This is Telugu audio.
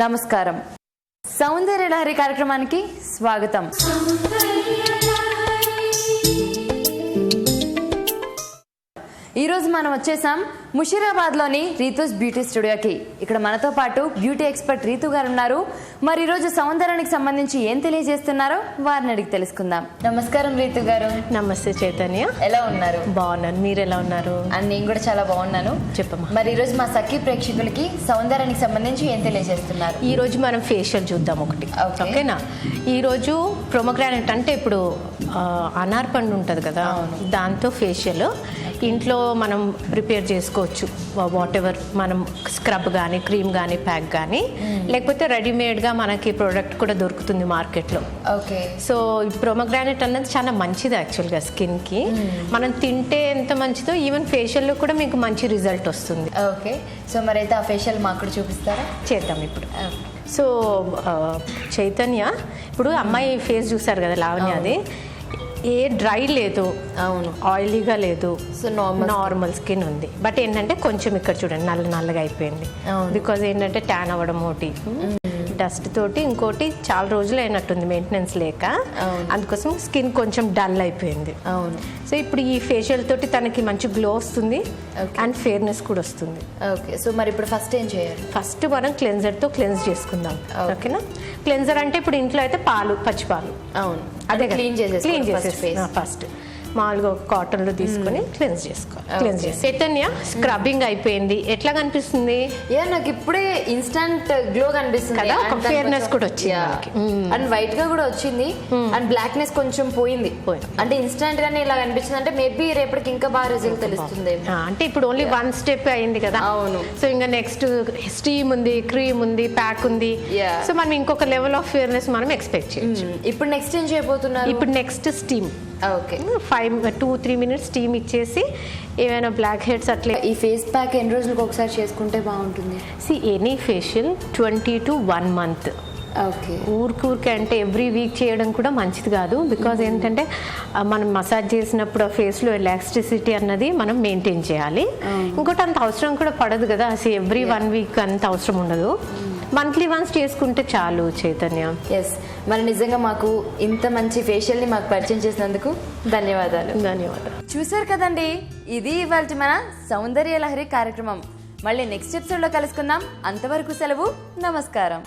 నమస్కారం. సౌందర్య లహరి కార్యక్రమానికి స్వాగతం. ఈరోజు మనం వచ్చేసాం ముషీరాబాద్లోని రీతూస్ బ్యూటీ స్టూడియోకి. ఇక్కడ మనతో పాటు బ్యూటీ ఎక్స్పర్ట్ రీతు గారు ఉన్నారు. మరి ఈరోజు సౌందర్యానికి సంబంధించి ఏం తెలియజేస్తున్నారో వారిని అడిగి తెలుసుకుందాం. నమస్కారం రీతు గారు. నమస్తే చైతన్య. ఎలా ఉన్నారు? బాగున్నాను, మీరు ఎలా ఉన్నారు? నేను కూడా చాలా బాగున్నాను. చెప్పమ్మా. మరి ఈరోజు మా సఖీ ప్రేక్షకులకి సౌందర్యానికి సంబంధించి ఏం తెలియజేస్తున్నారు? ఈ రోజు మనం ఫేషియల్ చూద్దాం ఒకటి. ఓకేనా? ఈరోజు ప్రొమోగ్రానైట్ అంటే ఇప్పుడు అనార్ పండు ఉంటుంది కదా, దాంతో ఫేషియల్ ఇంట్లో మనం ప్రిపేర్ చేసుకోవచ్చు. వాట్ ఎవర్ మనం స్క్రబ్ కానీ, క్రీమ్ కానీ, ప్యాక్ కానీ, లేకపోతే రెడీమేడ్గా మనకి ప్రోడక్ట్ కూడా దొరుకుతుంది మార్కెట్లో. ఓకే. సో ప్రొమోగ్రానైట్ అన్నది చాలా మంచిది యాక్చువల్గా స్కిన్కి. మనం తింటే ఎంత మంచిదో ఈవెన్ ఫేషియల్లో కూడా మీకు మంచి రిజల్ట్ వస్తుంది. ఓకే. సో మరి అయితే ఆ ఫేషియల్ మాకు కూడా చూపిస్తారా? చేద్దాం ఇప్పుడు. సో చైతన్య, ఇప్పుడు అమ్మాయి ఫేస్ చూసారు కదా లావణ్యది, ఏ డ్రై లేదు, అవును, ఆయిలీగా లేదు, సో నార్మల్ స్కిన్ ఉంది. బట్ ఏంటంటే కొంచెం ఇక్కడ చూడండి నల్లగా అయిపోయింది. బికాజ్ ఏంటంటే ట్యాన్ అవ్వడం ఒకటి, డస్ట్ తోటి, ఇంకోటి చాలా రోజులు అయినట్టుంది మెయింటెనెన్స్ లేక, అందుకోసం స్కిన్ కొంచెం డల్ అయిపోయింది. అవును. సో ఇప్పుడు ఈ ఫేషియల్ తోటి తనకి మంచి గ్లో వస్తుంది అండ్ ఫేర్నెస్ కూడా వస్తుంది. ఓకే. సో మరి ఇప్పుడు ఫస్ట్ ఏం చేయాలి? ఫస్ట్ మనం క్లెన్జర్తో క్లెన్స్ చేసుకుందాం. ఓకేనా? క్లెన్జర్ అంటే ఇప్పుడు ఇంట్లో అయితే పాలు, పచ్చిపాలు, అవును, అదే క్లీన్ చేసేసి ఫస్ట్ మామూలుగా ఒక కాటన్లో తీసుకొని క్లెన్స్ చేసుకోవాలి. చైతన్య, స్క్రబ్బింగ్ అయిపోయింది. ఎట్లా కనిపిస్తుంది? నాకు ఇప్పుడే ఇన్స్టంట్ గ్లో కనిపిస్తుంది కదా, ఒక ఫేర్నెస్ కూడా వచ్చింది, అండ్ వైట్ గా కూడా వచ్చింది, అండ్ బ్లాక్నెస్ కొంచెం పోయింది. అంటే ఇన్స్టంట్ గానే ఇలా కనిపించింది. అంటే మేబీ రేపటికి ఇంకా బాగా రిజల్ట్ తెలుస్తుంది. అంటే ఇప్పుడు ఓన్లీ వన్ స్టెప్ అయింది కదా. అవును. సో ఇంకా నెక్స్ట్ స్టీమ్ ఉంది, క్రీమ్ ఉంది, ప్యాక్ ఉంది. సో మనం ఇంకొక లెవెల్ ఆఫ్ ఫేర్నెస్ మనం ఎక్స్పెక్ట్ చేయొచ్చు. ఇప్పుడు నెక్స్ట్ ఏం చేయబోతున్నారు? ఇప్పుడు next steam. Okay. 2-3 minutes steam ఇచ్చేసి ఏమైనా బ్లాక్ హెడ్స్ అట్లే. ఈ ఫేస్ ప్యాక్ ఎన్ని రోజులకు ఒకసారి చేసుకుంటే బాగుంటుంది? Any facial 20 to 1 month. Okay. ఊరికే అంటే ఎవ్రీ వీక్ చేయడం కూడా మంచిది కాదు. బికాజ్ ఏంటంటే మనం మసాజ్ చేసినప్పుడు ఆ ఫేస్లో ఎలాస్టిసిటీ అన్నది మనం మెయింటైన్ చేయాలి. ఇంకోటి అంత అవసరం కూడా పడదు కదా, ఎవ్రీ 1 week అంత అవసరం ఉండదు. మంత్లీ వన్స్ చేసుకుంటే చాలు చైతన్య. ఎస్. మరి నిజంగా మాకు ఇంత మంచి ఫేషియల్ని మాకు పరిచయం చేసినందుకు ధన్యవాదాలు. చూసారు కదండి, ఇది ఇవాళ మన సౌందర్య లహరి కార్యక్రమం. మళ్ళీ నెక్స్ట్ ఎపిసోడ్లో కలుసుకుందాం. అంతవరకు సెలవు. నమస్కారం.